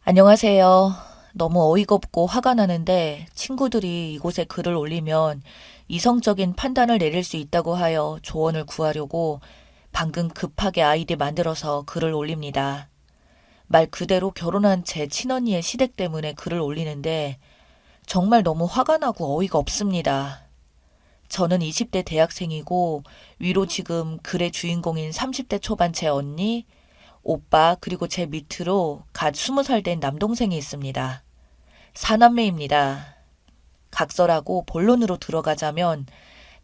안녕하세요. 너무 어이가 없고 화가 나는데 친구들이 이곳에 글을 올리면 이성적인 판단을 내릴 수 있다고 하여 조언을 구하려고 방금 급하게 아이디 만들어서 글을 올립니다. 말 그대로 결혼한 제 친언니의 시댁 때문에 글을 올리는데 정말 너무 화가 나고 어이가 없습니다. 저는 20대 대학생이고 위로 지금 글의 주인공인 30대 초반 제 언니, 오빠, 그리고 제 밑으로 갓 20살 된 남동생이 있습니다. 사남매입니다. 각설하고 본론으로 들어가자면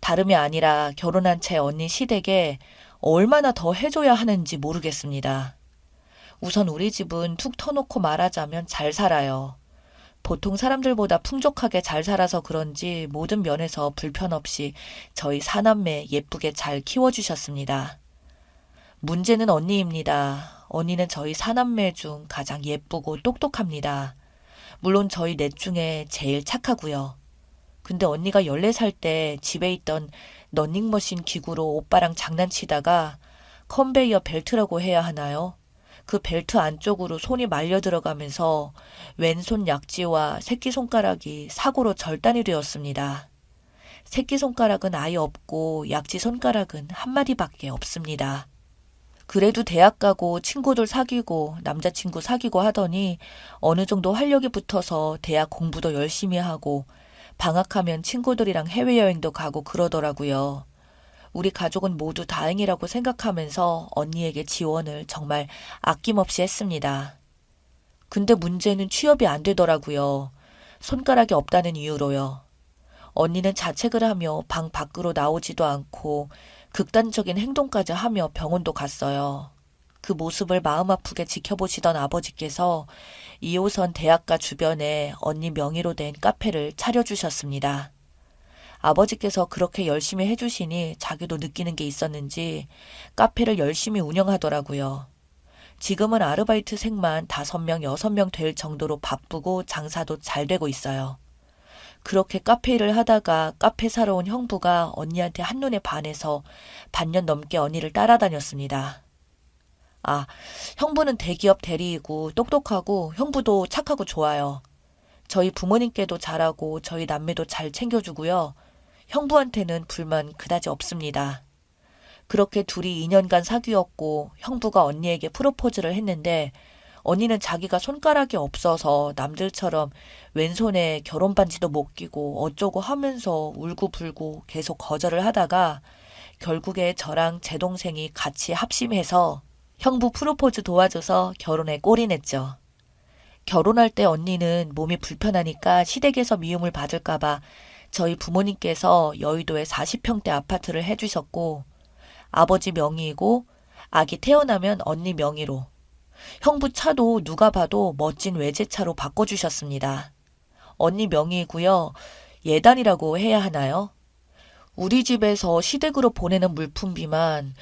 다름이 아니라 결혼한 제 언니 시댁에 얼마나 더 해줘야 하는지 모르겠습니다. 우선 우리 집은 툭 터놓고 말하자면 잘 살아요. 보통 사람들보다 풍족하게 잘 살아서 그런지 모든 면에서 불편 없이 저희 사남매 예쁘게 잘 키워주셨습니다. 문제는 언니입니다. 언니는 저희 사남매 중 가장 예쁘고 똑똑합니다. 물론 저희 넷 중에 제일 착하고요. 근데 언니가 14살 때 집에 있던 러닝머신 기구로 오빠랑 장난치다가 컨베이어 벨트라고 해야 하나요? 그 벨트 안쪽으로 손이 말려 들어가면서 왼손 약지와 새끼손가락이 사고로 절단이 되었습니다. 새끼손가락은 아예 없고 약지 손가락은 한 마디밖에 없습니다. 그래도 대학 가고 친구들 사귀고 남자친구 사귀고 하더니 어느 정도 활력이 붙어서 대학 공부도 열심히 하고 방학하면 친구들이랑 해외여행도 가고 그러더라고요. 우리 가족은 모두 다행이라고 생각하면서 언니에게 지원을 정말 아낌없이 했습니다. 근데 문제는 취업이 안 되더라고요. 손가락이 없다는 이유로요. 언니는 자책을 하며 방 밖으로 나오지도 않고 극단적인 행동까지 하며 병원도 갔어요. 그 모습을 마음 아프게 지켜보시던 아버지께서 2호선 대학가 주변에 언니 명의로 된 카페를 차려주셨습니다. 아버지께서 그렇게 열심히 해주시니 자기도 느끼는 게 있었는지 카페를 열심히 운영하더라고요. 지금은 아르바이트생만 5명, 6명 될 정도로 바쁘고 장사도 잘 되고 있어요. 그렇게 카페 일을 하다가 카페 사러 온 형부가 언니한테 한눈에 반해서 반년 넘게 언니를 따라다녔습니다. 아, 형부는 대기업 대리이고 똑똑하고 형부도 착하고 좋아요. 저희 부모님께도 잘하고 저희 남매도 잘 챙겨주고요. 형부한테는 불만 그다지 없습니다. 그렇게 둘이 2년간 사귀었고 형부가 언니에게 프로포즈를 했는데 언니는 자기가 손가락이 없어서 남들처럼 왼손에 결혼 반지도 못 끼고 어쩌고 하면서 울고불고 계속 거절을 하다가 결국에 저랑 제 동생이 같이 합심해서 형부 프로포즈 도와줘서 결혼에 골인했죠. 결혼할 때 언니는 몸이 불편하니까 시댁에서 미움을 받을까봐 저희 부모님께서 여의도에 40평대 아파트를 해주셨고 아버지 명의이고 아기 태어나면 언니 명의로 형부 차도 누가 봐도 멋진 외제차로 바꿔주셨습니다. 언니 명의이고요. 예단이라고 해야 하나요? 우리 집에서 시댁으로 보내는 물품비만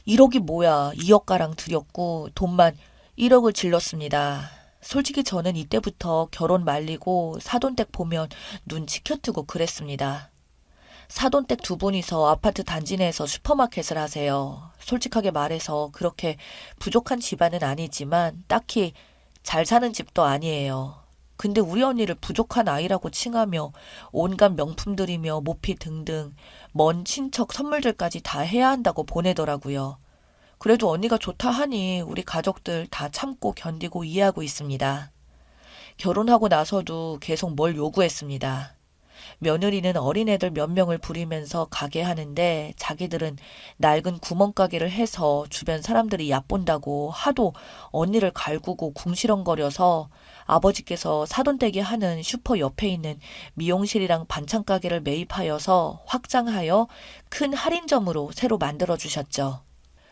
1억이 뭐야 2억가량 들였고 돈만 1억을 질렀습니다. 솔직히 저는 이때부터 결혼 말리고 사돈댁 보면 눈 치켜뜨고 그랬습니다. 사돈댁 두 분이서 아파트 단지 내에서 슈퍼마켓을 하세요. 솔직하게 말해서 그렇게 부족한 집안은 아니지만 딱히 잘 사는 집도 아니에요. 근데 우리 언니를 부족한 아이라고 칭하며 온갖 명품들이며 모피 등등 먼 친척 선물들까지 다 해야 한다고 보내더라고요. 그래도 언니가 좋다 하니 우리 가족들 다 참고 견디고 이해하고 있습니다. 결혼하고 나서도 계속 뭘 요구했습니다. 며느리는 어린애들 몇 명을 부리면서 가게 하는데 자기들은 낡은 구멍가게를 해서 주변 사람들이 얕본다고 하도 언니를 갈구고 궁시렁거려서 아버지께서 사돈댁이 하는 슈퍼 옆에 있는 미용실이랑 반찬가게를 매입하여서 확장하여 큰 할인점으로 새로 만들어 주셨죠.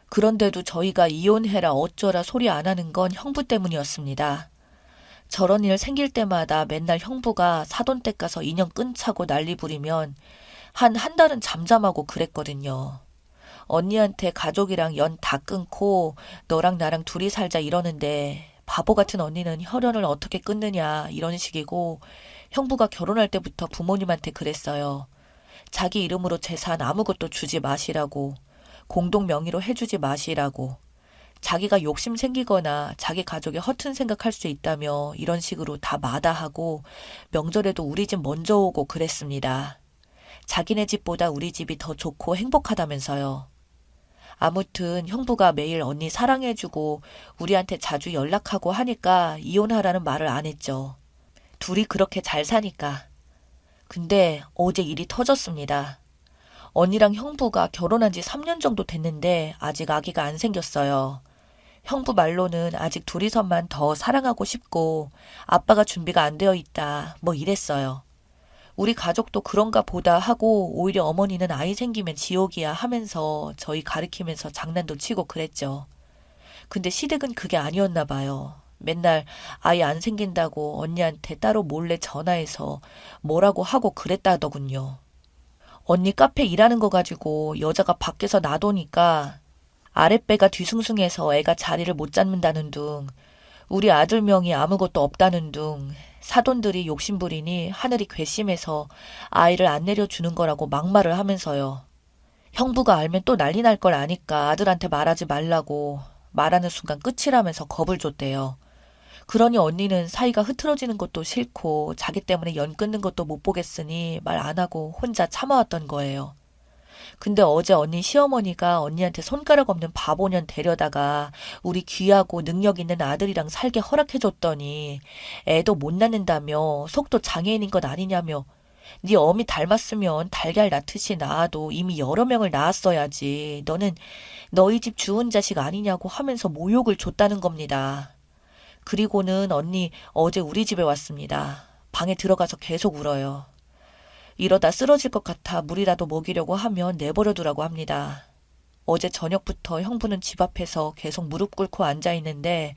그런데도 저희가 이혼해라 어쩌라 소리 안 하는 건 형부 때문이었습니다. 저런 일 생길 때마다 맨날 형부가 사돈댁 가서 인연 끊자고 난리 부리면 한 달은 잠잠하고 그랬거든요. 언니한테 가족이랑 연 다 끊고 너랑 나랑 둘이 살자 이러는데 바보 같은 언니는 혈연을 어떻게 끊느냐 이런 식이고 형부가 결혼할 때부터 부모님한테 그랬어요. 자기 이름으로 재산 아무것도 주지 마시라고 공동 명의로 해주지 마시라고 자기가 욕심 생기거나 자기 가족이 허튼 생각할 수 있다며 이런 식으로 다 마다하고 명절에도 우리 집 먼저 오고 그랬습니다. 자기네 집보다 우리 집이 더 좋고 행복하다면서요. 아무튼 형부가 매일 언니 사랑해주고 우리한테 자주 연락하고 하니까 이혼하라는 말을 안 했죠. 둘이 그렇게 잘 사니까. 근데 어제 일이 터졌습니다. 언니랑 형부가 결혼한 지 3년 정도 됐는데 아직 아기가 안 생겼어요. 형부 말로는 아직 둘이서만 더 사랑하고 싶고 아빠가 준비가 안 되어 있다 뭐 이랬어요. 우리 가족도 그런가 보다 하고 오히려 어머니는 아이 생기면 지옥이야 하면서 저희 가리키면서 장난도 치고 그랬죠. 근데 시댁은 그게 아니었나 봐요. 맨날 아이 안 생긴다고 언니한테 따로 몰래 전화해서 뭐라고 하고 그랬다더군요. 언니 카페 일하는 거 가지고 여자가 밖에서 나도니까 아랫배가 뒤숭숭해서 애가 자리를 못 잡는다는 둥, 우리 아들 명이 아무것도 없다는 둥, 사돈들이 욕심부리니 하늘이 괘씸해서 아이를 안 내려주는 거라고 막말을 하면서요. 형부가 알면 또 난리 날 걸 아니까 아들한테 말하지 말라고 말하는 순간 끝이라면서 겁을 줬대요. 그러니 언니는 사이가 흐트러지는 것도 싫고 자기 때문에 연 끊는 것도 못 보겠으니 말 안 하고 혼자 참아왔던 거예요. 근데 어제 언니 시어머니가 언니한테 손가락 없는 바보년 데려다가 우리 귀하고 능력 있는 아들이랑 살게 허락해줬더니 애도 못 낳는다며 속도 장애인인 것 아니냐며 네 어미 닮았으면 달걀 낳듯이 낳아도 이미 여러 명을 낳았어야지. 너는 너희 집 주운 자식 아니냐고 하면서 모욕을 줬다는 겁니다. 그리고는 언니 어제 우리 집에 왔습니다. 방에 들어가서 계속 울어요. 이러다 쓰러질 것 같아 물이라도 먹이려고 하면 내버려 두라고 합니다. 어제 저녁부터 형부는 집 앞에서 계속 무릎 꿇고 앉아 있는데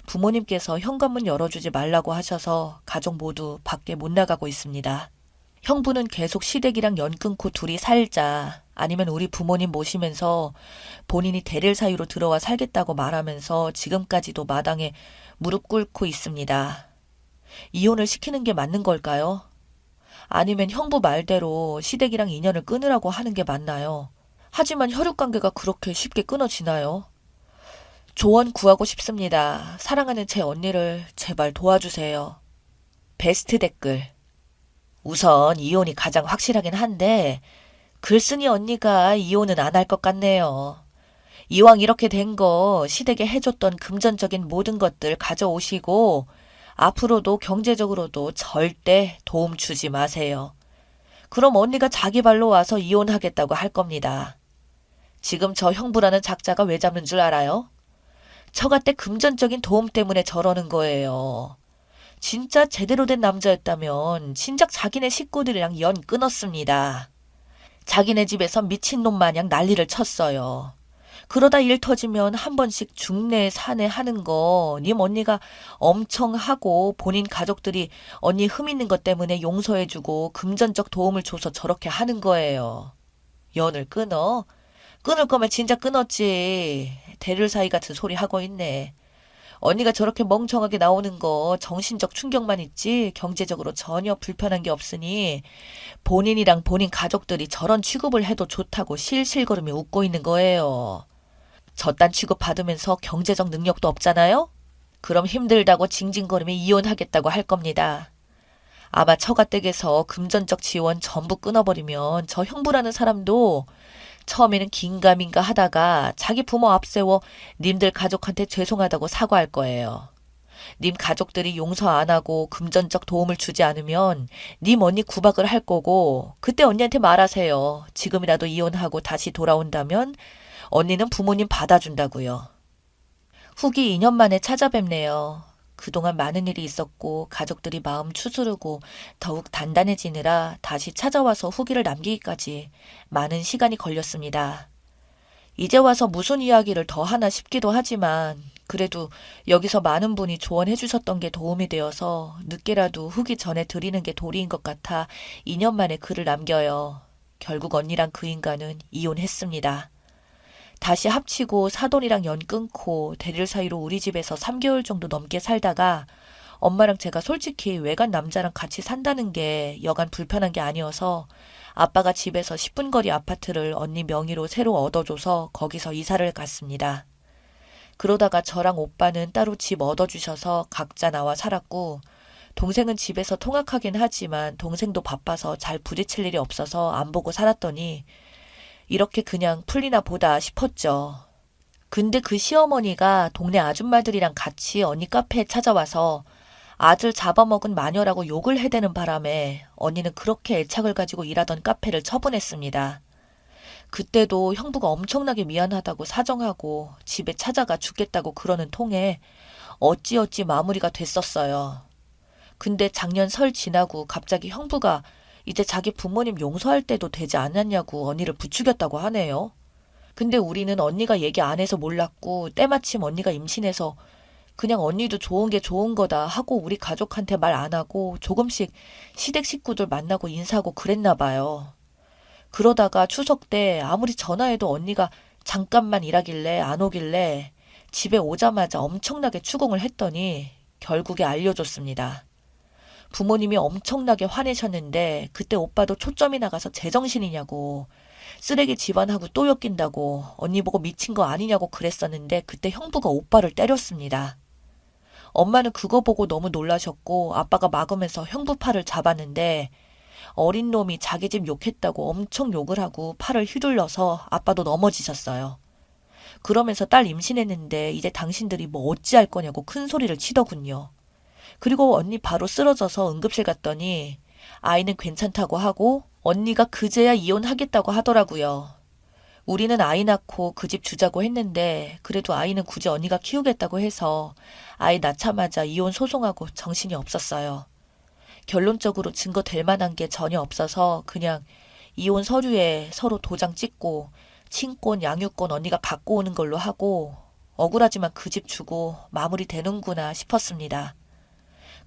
부모님께서 현관문 열어주지 말라고 하셔서 가족 모두 밖에 못 나가고 있습니다. 형부는 계속 시댁이랑 연 끊고 둘이 살자 아니면 우리 부모님 모시면서 본인이 대릴 사유로 들어와 살겠다고 말하면서 지금까지도 마당에 무릎 꿇고 있습니다. 이혼을 시키는 게 맞는 걸까요? 아니면 형부 말대로 시댁이랑 인연을 끊으라고 하는 게 맞나요? 하지만 혈육관계가 그렇게 쉽게 끊어지나요? 조언 구하고 싶습니다. 사랑하는 제 언니를 제발 도와주세요. 베스트 댓글. 우선 이혼이 가장 확실하긴 한데 글쓴이 언니가 이혼은 안 할 것 같네요. 이왕 이렇게 된 거 시댁에 해줬던 금전적인 모든 것들 가져오시고 앞으로도 경제적으로도 절대 도움 주지 마세요. 그럼 언니가 자기 발로 와서 이혼하겠다고 할 겁니다. 지금 저 형부라는 작자가 왜 잡는 줄 알아요? 처갓대 금전적인 도움 때문에 저러는 거예요. 진짜 제대로 된 남자였다면 진작 자기네 식구들이랑 연 끊었습니다. 자기네 집에서 미친놈 마냥 난리를 쳤어요. 그러다 일 터지면 한 번씩 중내 사내 하는 거 님 언니가 엄청 하고 본인 가족들이 언니 흠 있는 것 때문에 용서해주고 금전적 도움을 줘서 저렇게 하는 거예요. 연을 끊어? 끊을 거면 진짜 끊었지. 대를 사이 같은 소리 하고 있네. 언니가 저렇게 멍청하게 나오는 거 정신적 충격만 있지 경제적으로 전혀 불편한 게 없으니 본인이랑 본인 가족들이 저런 취급을 해도 좋다고 실실거리며 웃고 있는 거예요. 저딴 취급 받으면서 경제적 능력도 없잖아요? 그럼 힘들다고 징징거리며 이혼하겠다고 할 겁니다. 아마 처가댁에서 금전적 지원 전부 끊어버리면 저 형부라는 사람도 처음에는 긴가민가 하다가 자기 부모 앞세워 님들 가족한테 죄송하다고 사과할 거예요. 님 가족들이 용서 안 하고 금전적 도움을 주지 않으면 님 언니 구박을 할 거고 그때 언니한테 말하세요. 지금이라도 이혼하고 다시 돌아온다면 언니는 부모님 받아준다고요. 후기 2년 만에 찾아뵙네요. 그동안 많은 일이 있었고 가족들이 마음 추스르고 더욱 단단해지느라 다시 찾아와서 후기를 남기기까지 많은 시간이 걸렸습니다. 이제 와서 무슨 이야기를 더 하나 싶기도 하지만 그래도 여기서 많은 분이 조언해 주셨던 게 도움이 되어서 늦게라도 후기 전에 드리는 게 도리인 것 같아 2년 만에 글을 남겨요. 결국 언니랑 그 인간은 이혼했습니다. 다시 합치고 사돈이랑 연 끊고 대릴 사이로 우리 집에서 3개월 정도 넘게 살다가 엄마랑 제가 솔직히 외간 남자랑 같이 산다는 게 여간 불편한 게 아니어서 아빠가 집에서 10분 거리 아파트를 언니 명의로 새로 얻어줘서 거기서 이사를 갔습니다. 그러다가 저랑 오빠는 따로 집 얻어주셔서 각자 나와 살았고, 동생은 집에서 통학하긴 하지만 동생도 바빠서 잘 부딪힐 일이 없어서 안 보고 살았더니 이렇게 그냥 풀리나 보다 싶었죠. 근데 그 시어머니가 동네 아줌마들이랑 같이 언니 카페에 찾아와서 아들 잡아먹은 마녀라고 욕을 해대는 바람에 언니는 그렇게 애착을 가지고 일하던 카페를 처분했습니다. 그때도 형부가 엄청나게 미안하다고 사정하고 집에 찾아가 죽겠다고 그러는 통에 어찌어찌 마무리가 됐었어요. 근데 작년 설 지나고 갑자기 형부가 이제 자기 부모님 용서할 때도 되지 않았냐고 언니를 부추겼다고 하네요. 근데 우리는 언니가 얘기 안 해서 몰랐고 때마침 언니가 임신해서 그냥 언니도 좋은 게 좋은 거다 하고 우리 가족한테 말 안 하고 조금씩 시댁 식구들 만나고 인사하고 그랬나 봐요. 그러다가 추석 때 아무리 전화해도 언니가 잠깐만 일하길래 안 오길래 집에 오자마자 엄청나게 추궁을 했더니 결국에 알려줬습니다. 부모님이 엄청나게 화내셨는데 그때 오빠도 초점이 나가서 제정신이냐고 쓰레기 집안하고 또 엮인다고 언니 보고 미친 거 아니냐고 그랬었는데 그때 형부가 오빠를 때렸습니다. 엄마는 그거 보고 너무 놀라셨고 아빠가 막으면서 형부 팔을 잡았는데 어린 놈이 자기 집 욕했다고 엄청 욕을 하고 팔을 휘둘러서 아빠도 넘어지셨어요. 그러면서 딸 임신했는데 이제 당신들이 뭐 어찌할 거냐고 큰 소리를 치더군요. 그리고 언니 바로 쓰러져서 응급실 갔더니 아이는 괜찮다고 하고 언니가 그제야 이혼하겠다고 하더라고요. 우리는 아이 낳고 그 집 주자고 했는데 그래도 아이는 굳이 언니가 키우겠다고 해서 아이 낳자마자 이혼 소송하고 정신이 없었어요. 결론적으로 증거 될 만한 게 전혀 없어서 그냥 이혼 서류에 서로 도장 찍고 친권, 양육권 언니가 갖고 오는 걸로 하고 억울하지만 그 집 주고 마무리 되는구나 싶었습니다.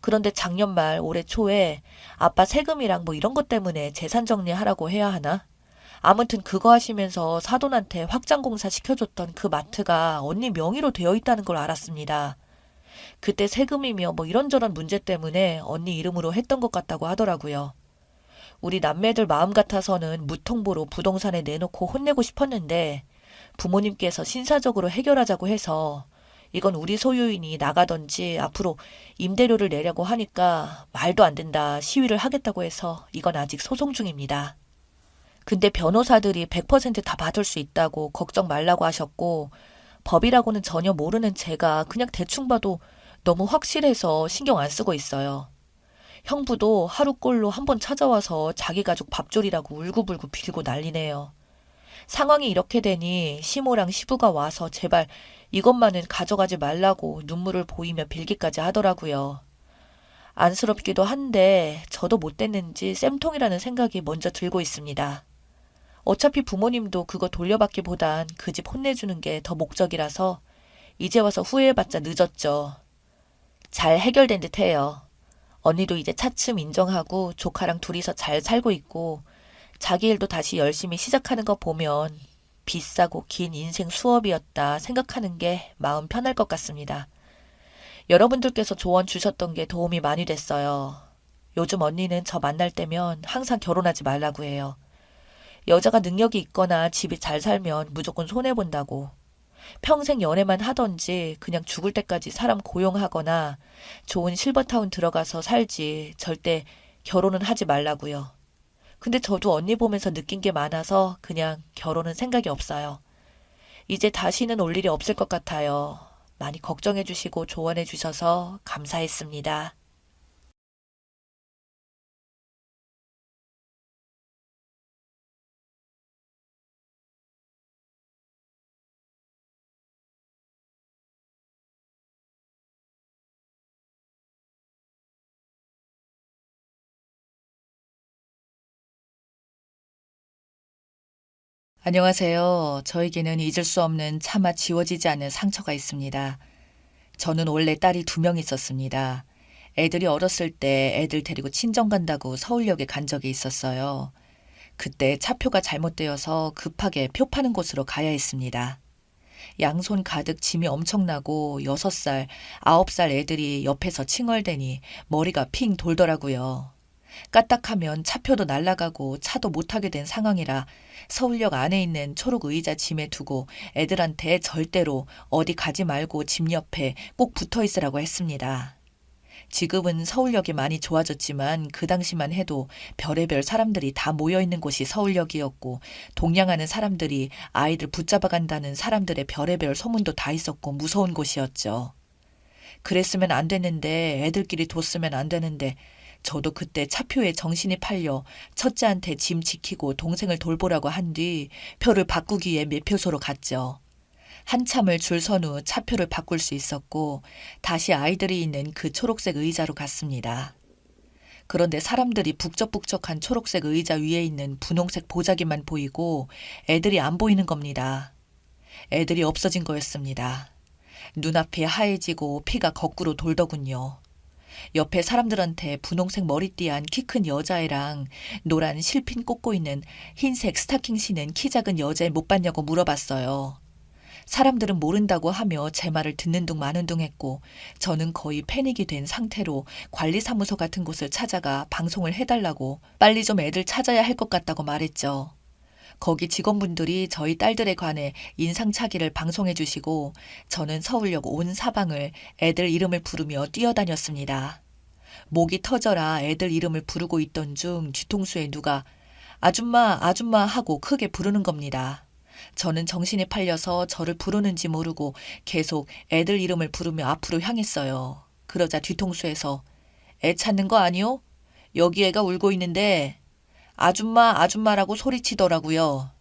그런데 작년 말 올해 초에 아빠 세금이랑 뭐 이런 것 때문에 재산 정리하라고 해야 하나? 아무튼 그거 하시면서 사돈한테 확장공사 시켜줬던 그 마트가 언니 명의로 되어 있다는 걸 알았습니다. 그때 세금이며 뭐 이런저런 문제 때문에 언니 이름으로 했던 것 같다고 하더라고요. 우리 남매들 마음 같아서는 무통보로 부동산에 내놓고 혼내고 싶었는데 부모님께서 신사적으로 해결하자고 해서 이건 우리 소유인이 나가던지 앞으로 임대료를 내려고 하니까 말도 안 된다 시위를 하겠다고 해서 이건 아직 소송 중입니다. 근데 변호사들이 100%다 받을 수 있다고 걱정 말라고 하셨고 법이라고는 전혀 모르는 제가 그냥 대충 봐도 너무 확실해서 신경 안 쓰고 있어요. 형부도 하루 꼴로 한번 찾아와서 자기 가족 밥줄이라고 울고불고 빌고 난리네요. 상황이 이렇게 되니 시모랑 시부가 와서 제발 이것만은 가져가지 말라고 눈물을 보이며 빌기까지 하더라고요. 안쓰럽기도 한데 저도 못됐는지 쌤통이라는 생각이 먼저 들고 있습니다. 어차피 부모님도 그거 돌려받기보단 그 집 혼내주는 게 더 목적이라서 이제 와서 후회해봤자 늦었죠. 잘 해결된 듯해요. 언니도 이제 차츰 인정하고 조카랑 둘이서 잘 살고 있고 자기 일도 다시 열심히 시작하는 거 보면 비싸고 긴 인생 수업이었다 생각하는 게 마음 편할 것 같습니다. 여러분들께서 조언 주셨던 게 도움이 많이 됐어요. 요즘 언니는 저 만날 때면 항상 결혼하지 말라고 해요. 여자가 능력이 있거나 집이 잘 살면 무조건 손해본다고. 평생 연애만 하던지 그냥 죽을 때까지 사람 고용하거나 좋은 실버타운 들어가서 살지 절대 결혼은 하지 말라고요. 근데 저도 언니 보면서 느낀 게 많아서 그냥 결혼은 생각이 없어요. 이제 다시는 올 일이 없을 것 같아요. 많이 걱정해 주시고 조언해 주셔서 감사했습니다. 안녕하세요. 저에게는 잊을 수 없는 차마 지워지지 않는 상처가 있습니다. 저는 원래 딸이 2명 있었습니다. 애들이 어렸을 때 애들 데리고 친정 간다고 서울역에 간 적이 있었어요. 그때 차표가 잘못되어서 급하게 표 파는 곳으로 가야 했습니다. 양손 가득 짐이 엄청나고 6살, 9살 애들이 옆에서 칭얼대니 머리가 핑 돌더라고요. 까딱하면 차표도 날아가고 차도 못 타게 된 상황이라 서울역 안에 있는 초록 의자 짐에 두고 애들한테 절대로 어디 가지 말고 집 옆에 꼭 붙어 있으라고 했습니다. 지금은 서울역이 많이 좋아졌지만 그 당시만 해도 별의별 사람들이 다 모여있는 곳이 서울역이었고 동냥하는 사람들이 아이들 붙잡아 간다는 사람들의 별의별 소문도 다 있었고 무서운 곳이었죠. 그랬으면 안 됐는데 애들끼리 뒀으면 안 되는데 저도 그때 차표에 정신이 팔려 첫째한테 짐 지키고 동생을 돌보라고 한 뒤 표를 바꾸기 위해 매표소로 갔죠. 한참을 줄 선 후 차표를 바꿀 수 있었고 다시 아이들이 있는 그 초록색 의자로 갔습니다. 그런데 사람들이 북적북적한 초록색 의자 위에 있는 분홍색 보자기만 보이고 애들이 안 보이는 겁니다. 애들이 없어진 거였습니다. 눈앞이 하얘지고 피가 거꾸로 돌더군요. 옆에 사람들한테 분홍색 머리띠한 키 큰 여자애랑 노란 실핀 꽂고 있는 흰색 스타킹 신은 키 작은 여자애 못 봤냐고 물어봤어요. 사람들은 모른다고 하며 제 말을 듣는 둥 마는 둥 했고 저는 거의 패닉이 된 상태로 관리사무소 같은 곳을 찾아가 방송을 해달라고 빨리 좀 애들 찾아야 할 것 같다고 말했죠. 거기 직원분들이 저희 딸들에 관해 인상착의를 방송해 주시고 저는 서울역 온 사방을 애들 이름을 부르며 뛰어다녔습니다. 목이 터져라 애들 이름을 부르고 있던 중 뒤통수에 누가 아줌마 아줌마 하고 크게 부르는 겁니다. 저는 정신이 팔려서 저를 부르는지 모르고 계속 애들 이름을 부르며 앞으로 향했어요. 그러자 뒤통수에서 애 찾는 거 아니요? 여기 애가 울고 있는데 아줌마 아줌마라고 소리치더라고요.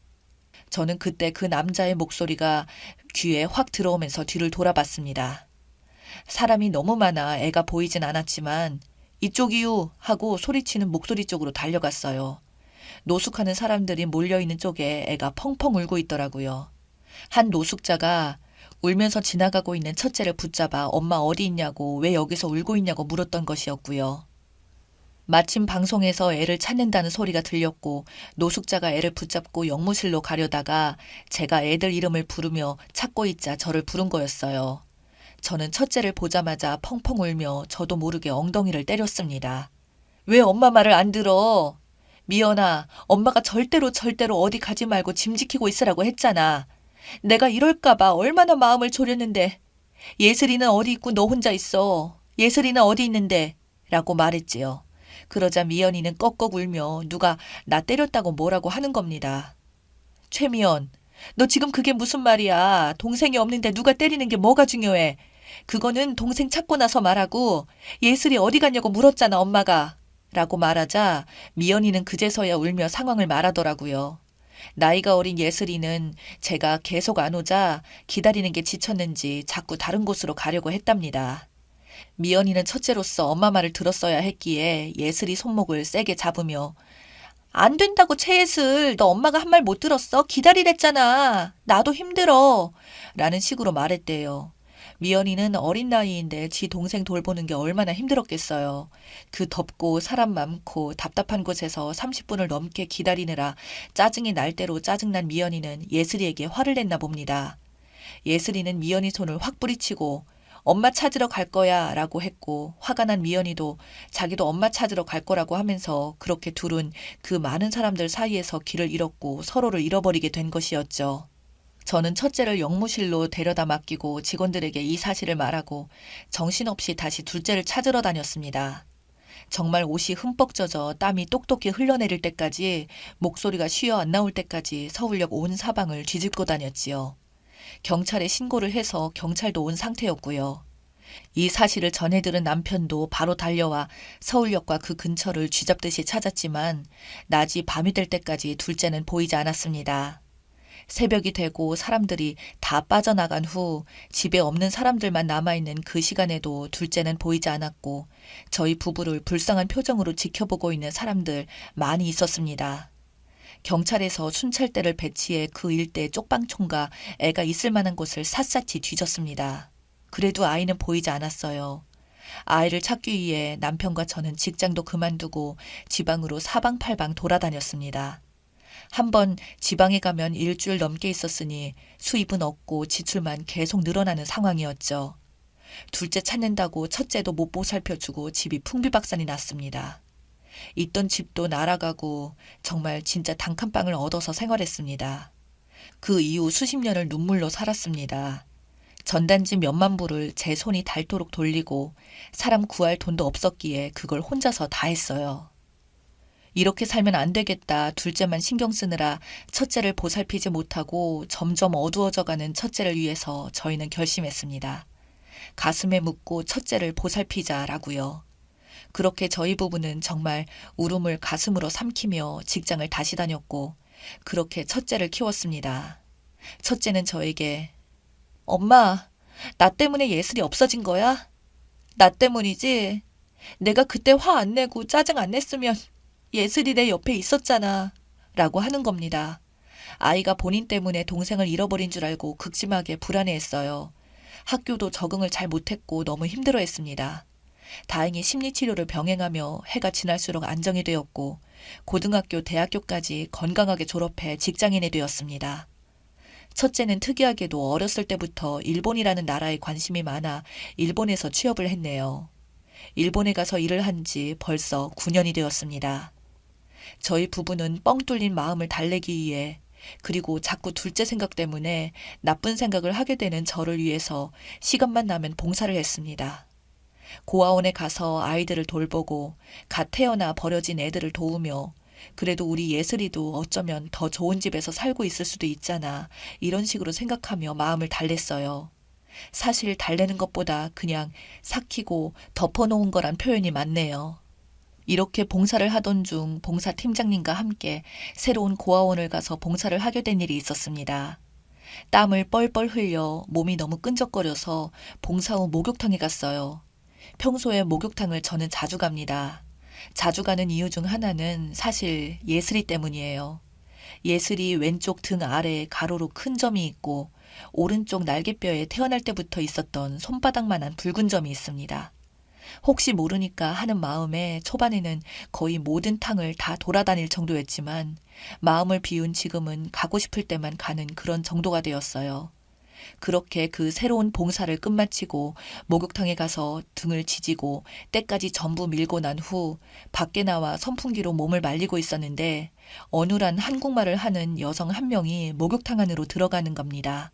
저는 그때 그 남자의 목소리가 귀에 확 들어오면서 뒤를 돌아봤습니다. 사람이 너무 많아 애가 보이진 않았지만 이쪽이요 하고 소리치는 목소리 쪽으로 달려갔어요. 노숙하는 사람들이 몰려있는 쪽에 애가 펑펑 울고 있더라고요. 한 노숙자가 울면서 지나가고 있는 첫째를 붙잡아 엄마 어디 있냐고 왜 여기서 울고 있냐고 물었던 것이었고요. 마침 방송에서 애를 찾는다는 소리가 들렸고 노숙자가 애를 붙잡고 영무실로 가려다가 제가 애들 이름을 부르며 찾고 있자 저를 부른 거였어요. 저는 첫째를 보자마자 펑펑 울며 저도 모르게 엉덩이를 때렸습니다. 왜 엄마 말을 안 들어? 미연아, 엄마가 절대로 어디 가지 말고 짐 지키고 있으라고 했잖아. 내가 이럴까봐 얼마나 마음을 졸였는데. 예슬이는 어디 있고 너 혼자 있어. 예슬이는 어디 있는데? 라고 말했지요. 그러자 미연이는 꺽꺽 울며 누가 나 때렸다고 뭐라고 하는 겁니다. 최미연, 너 지금 그게 무슨 말이야. 동생이 없는데 누가 때리는 게 뭐가 중요해. 그거는 동생 찾고 나서 말하고 예슬이 어디 갔냐고 물었잖아 엄마가. 라고 말하자 미연이는 그제서야 울며 상황을 말하더라고요. 나이가 어린 예슬이는 제가 계속 안 오자 기다리는 게 지쳤는지 자꾸 다른 곳으로 가려고 했답니다. 미연이는 첫째로서 엄마 말을 들었어야 했기에 예슬이 손목을 세게 잡으며 안 된다고 최예슬, 너 엄마가 한 말 못 들었어? 기다리랬잖아. 나도 힘들어. 라는 식으로 말했대요. 미연이는 어린 나이인데 지 동생 돌보는 게 얼마나 힘들었겠어요. 그 덥고 사람 많고 답답한 곳에서 30분을 넘게 기다리느라 짜증이 날 대로 짜증난 미연이는 예슬이에게 화를 냈나 봅니다. 예슬이는 미연이 손을 확 뿌리치고 엄마 찾으러 갈 거야 라고 했고 화가 난 미연이도 자기도 엄마 찾으러 갈 거라고 하면서 그렇게 둘은 그 많은 사람들 사이에서 길을 잃었고 서로를 잃어버리게 된 것이었죠. 저는 첫째를 영무실로 데려다 맡기고 직원들에게 이 사실을 말하고 정신없이 다시 둘째를 찾으러 다녔습니다. 정말 옷이 흠뻑 젖어 땀이 똑똑히 흘러내릴 때까지 목소리가 쉬어 안 나올 때까지 서울역 온 사방을 뒤집고 다녔지요. 경찰에 신고를 해서 경찰도 온 상태였고요. 이 사실을 전해 들은 남편도 바로 달려와 서울역과 그 근처를 쥐잡듯이 찾았지만 낮이 밤이 될 때까지 둘째는 보이지 않았습니다. 새벽이 되고 사람들이 다 빠져나간 후 집에 없는 사람들만 남아있는 그 시간에도 둘째는 보이지 않았고 저희 부부를 불쌍한 표정으로 지켜보고 있는 사람들 많이 있었습니다. 경찰에서 순찰대를 배치해 그 일대 쪽방촌과 애가 있을 만한 곳을 샅샅이 뒤졌습니다. 그래도 아이는 보이지 않았어요. 아이를 찾기 위해 남편과 저는 직장도 그만두고 지방으로 사방팔방 돌아다녔습니다. 한번 지방에 가면 일주일 넘게 있었으니 수입은 없고 지출만 계속 늘어나는 상황이었죠. 둘째 찾는다고 첫째도 못 보살펴주고 집이 풍비박산이 났습니다. 있던 집도 날아가고 정말 진짜 단칸방을 얻어서 생활했습니다. 그 이후 수십 년을 눈물로 살았습니다. 전단지 몇만 부를 제 손이 닳도록 돌리고 사람 구할 돈도 없었기에 그걸 혼자서 다 했어요. 이렇게 살면 안 되겠다. 둘째만 신경 쓰느라 첫째를 보살피지 못하고 점점 어두워져가는 첫째를 위해서 저희는 결심했습니다. 가슴에 묻고 첫째를 보살피자라고요. 그렇게 저희 부부는 정말 울음을 가슴으로 삼키며 직장을 다시 다녔고 그렇게 첫째를 키웠습니다. 첫째는 저에게 엄마, 나 때문에 예슬이 없어진 거야? 나 때문이지? 내가 그때 화 안 내고 짜증 안 냈으면 예슬이 내 옆에 있었잖아. 라고 하는 겁니다. 아이가 본인 때문에 동생을 잃어버린 줄 알고 극심하게 불안해했어요. 학교도 적응을 잘 못했고 너무 힘들어했습니다. 다행히 심리치료를 병행하며 해가 지날수록 안정이 되었고 고등학교, 대학교까지 건강하게 졸업해 직장인이 되었습니다. 첫째는 특이하게도 어렸을 때부터 일본이라는 나라에 관심이 많아 일본에서 취업을 했네요. 일본에 가서 일을 한 지 벌써 9년이 되었습니다. 저희 부부는 뻥 뚫린 마음을 달래기 위해 그리고 자꾸 둘째 생각 때문에 나쁜 생각을 하게 되는 저를 위해서 시간만 나면 봉사를 했습니다. 고아원에 가서 아이들을 돌보고 갓 태어나 버려진 애들을 도우며 그래도 우리 예슬이도 어쩌면 더 좋은 집에서 살고 있을 수도 있잖아. 이런 식으로 생각하며 마음을 달랬어요. 사실 달래는 것보다 그냥 삭히고 덮어놓은 거란 표현이 맞네요. 이렇게 봉사를 하던 중 봉사팀장님과 함께 새로운 고아원을 가서 봉사를 하게 된 일이 있었습니다. 땀을 뻘뻘 흘려 몸이 너무 끈적거려서 봉사 후 목욕탕에 갔어요. 평소에 목욕탕을 저는 자주 갑니다. 자주 가는 이유 중 하나는 사실 예슬이 때문이에요. 예슬이 왼쪽 등 아래에 가로로 큰 점이 있고 오른쪽 날개뼈에 태어날 때부터 있었던 손바닥만한 붉은 점이 있습니다. 혹시 모르니까 하는 마음에 초반에는 거의 모든 탕을 다 돌아다닐 정도였지만 마음을 비운 지금은 가고 싶을 때만 가는 그런 정도가 되었어요. 그렇게 그 새로운 봉사를 끝마치고 목욕탕에 가서 등을 지지고 때까지 전부 밀고 난 후 밖에 나와 선풍기로 몸을 말리고 있었는데 어눌한 한국말을 하는 여성 한 명이 목욕탕 안으로 들어가는 겁니다.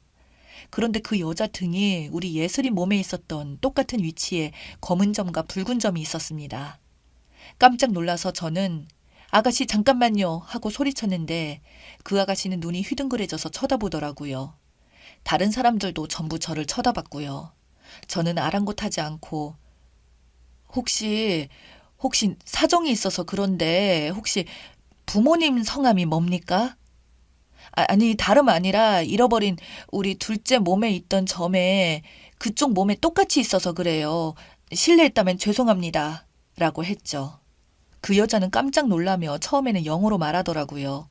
그런데 그 여자 등이 우리 예슬이 몸에 있었던 똑같은 위치에 검은 점과 붉은 점이 있었습니다. 깜짝 놀라서 저는 아가씨 잠깐만요 하고 소리쳤는데 그 아가씨는 눈이 휘둥그레져서 쳐다보더라고요. 다른 사람들도 전부 저를 쳐다봤고요. 저는 아랑곳하지 않고 혹시 사정이 있어서 그런데 혹시 부모님 성함이 뭡니까? 아니 다름 아니라 잃어버린 우리 둘째 몸에 있던 점에 그쪽 몸에 똑같이 있어서 그래요. 실례했다면 죄송합니다. 라고 했죠. 그 여자는 깜짝 놀라며 처음에는 영어로 말하더라고요.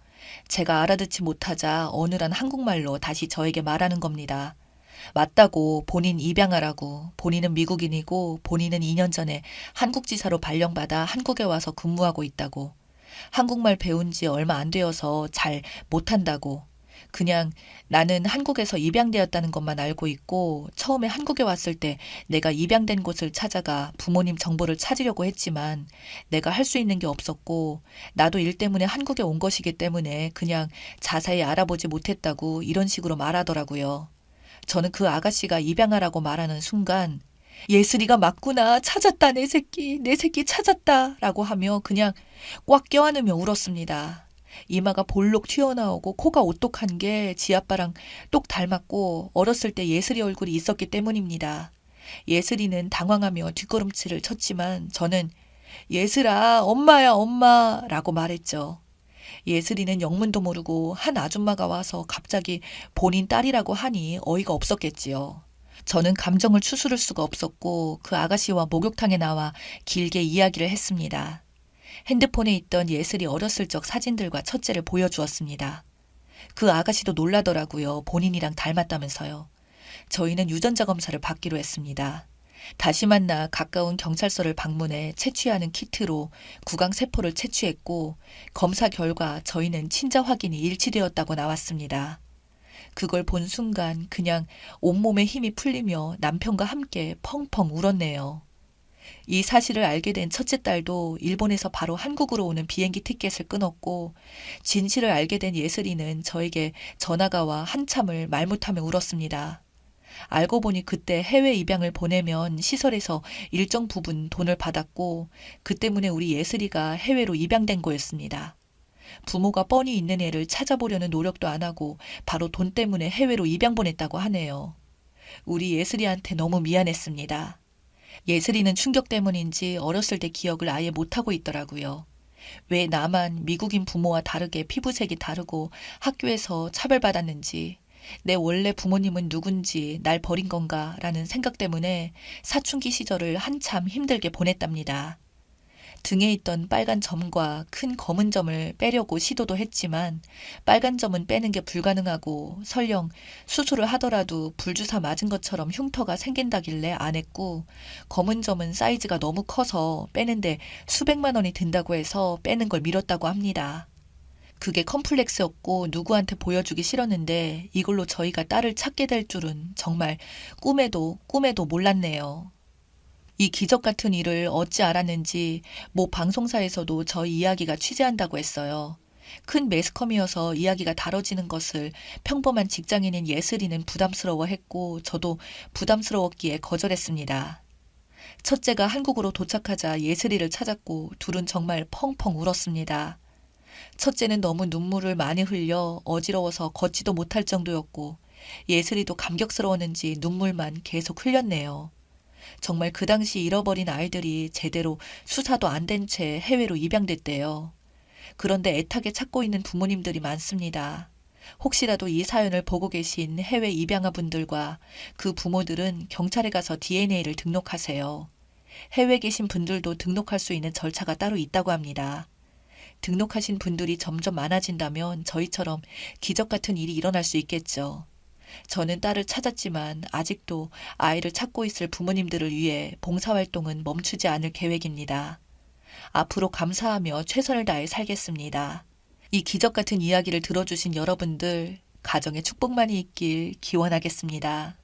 제가 알아듣지 못하자 어눌한 한국말로 다시 저에게 말하는 겁니다. 맞다고 본인 입양하라고 본인은 미국인이고 본인은 2년 전에 한국지사로 발령받아 한국에 와서 근무하고 있다고 한국말 배운 지 얼마 안 되어서 잘 못한다고 그냥 나는 한국에서 입양되었다는 것만 알고 있고 처음에 한국에 왔을 때 내가 입양된 곳을 찾아가 부모님 정보를 찾으려고 했지만 내가 할 수 있는 게 없었고 나도 일 때문에 한국에 온 것이기 때문에 그냥 자세히 알아보지 못했다고 이런 식으로 말하더라고요. 저는 그 아가씨가 입양하라고 말하는 순간 예슬이가 맞구나. 찾았다. 내 새끼 찾았다. 라고 하며 그냥 꽉 껴안으며 울었습니다. 이마가 볼록 튀어나오고 코가 오똑한 게 지아빠랑 똑 닮았고 어렸을 때 예슬이 얼굴이 있었기 때문입니다. 예슬이는 당황하며 뒷걸음질을 쳤지만 저는 예슬아 엄마야 엄마 라고 말했죠. 예슬이는 영문도 모르고 한 아줌마가 와서 갑자기 본인 딸이라고 하니 어이가 없었겠지요. 저는 감정을 추스를 수가 없었고 그 아가씨와 목욕탕에 나와 길게 이야기를 했습니다. 핸드폰에 있던 예슬이 어렸을 적 사진들과 첫째를 보여주었습니다. 그 아가씨도 놀라더라고요. 본인이랑 닮았다면서요. 저희는 유전자 검사를 받기로 했습니다. 다시 만나 가까운 경찰서를 방문해 채취하는 키트로 구강세포를 채취했고 검사 결과 저희는 친자 확인이 일치되었다고 나왔습니다. 그걸 본 순간 그냥 온몸에 힘이 풀리며 남편과 함께 펑펑 울었네요. 이 사실을 알게 된 첫째 딸도 일본에서 바로 한국으로 오는 비행기 티켓을 끊었고, 진실을 알게 된 예슬이는 저에게 전화가 와 한참을 말 못하며 울었습니다. 알고 보니 그때 해외 입양을 보내면 시설에서 일정 부분 돈을 받았고, 그 때문에 우리 예슬이가 해외로 입양된 거였습니다. 부모가 뻔히 있는 애를 찾아보려는 노력도 안 하고 바로 돈 때문에 해외로 입양 보냈다고 하네요. 우리 예슬이한테 너무 미안했습니다. 예슬이는 충격 때문인지 어렸을 때 기억을 아예 못하고 있더라고요. 왜 나만 미국인 부모와 다르게 피부색이 다르고 학교에서 차별받았는지, 내 원래 부모님은 누군지 날 버린 건가 라는 생각 때문에 사춘기 시절을 한참 힘들게 보냈답니다. 등에 있던 빨간 점과 큰 검은 점을 빼려고 시도도 했지만 빨간 점은 빼는 게 불가능하고 설령 수술을 하더라도 불주사 맞은 것처럼 흉터가 생긴다길래 안 했고, 검은 점은 사이즈가 너무 커서 빼는데 수백만 원이 든다고 해서 빼는 걸 미뤘다고 합니다. 그게 컴플렉스였고 누구한테 보여주기 싫었는데 이걸로 저희가 딸을 찾게 될 줄은 정말 꿈에도 몰랐네요. 이 기적 같은 일을 어찌 알았는지 모 방송사에서도 저희 이야기가 취재한다고 했어요. 큰 매스컴이어서 이야기가 다뤄지는 것을 평범한 직장인인 예슬이는 부담스러워했고 저도 부담스러웠기에 거절했습니다. 첫째가 한국으로 도착하자 예슬이를 찾았고 둘은 정말 펑펑 울었습니다. 첫째는 너무 눈물을 많이 흘려 어지러워서 걷지도 못할 정도였고 예슬이도 감격스러웠는지 눈물만 계속 흘렸네요. 정말 그 당시 잃어버린 아이들이 제대로 수사도 안 된 채 해외로 입양됐대요. 그런데 애타게 찾고 있는 부모님들이 많습니다. 혹시라도 이 사연을 보고 계신 해외 입양아분들과 그 부모들은 경찰에 가서 DNA를 등록하세요. 해외에 계신 분들도 등록할 수 있는 절차가 따로 있다고 합니다. 등록하신 분들이 점점 많아진다면 저희처럼 기적 같은 일이 일어날 수 있겠죠. 저는 딸을 찾았지만 아직도 아이를 찾고 있을 부모님들을 위해 봉사활동은 멈추지 않을 계획입니다. 앞으로 감사하며 최선을 다해 살겠습니다. 이 기적 같은 이야기를 들어주신 여러분들, 가정에 축복만이 있길 기원하겠습니다.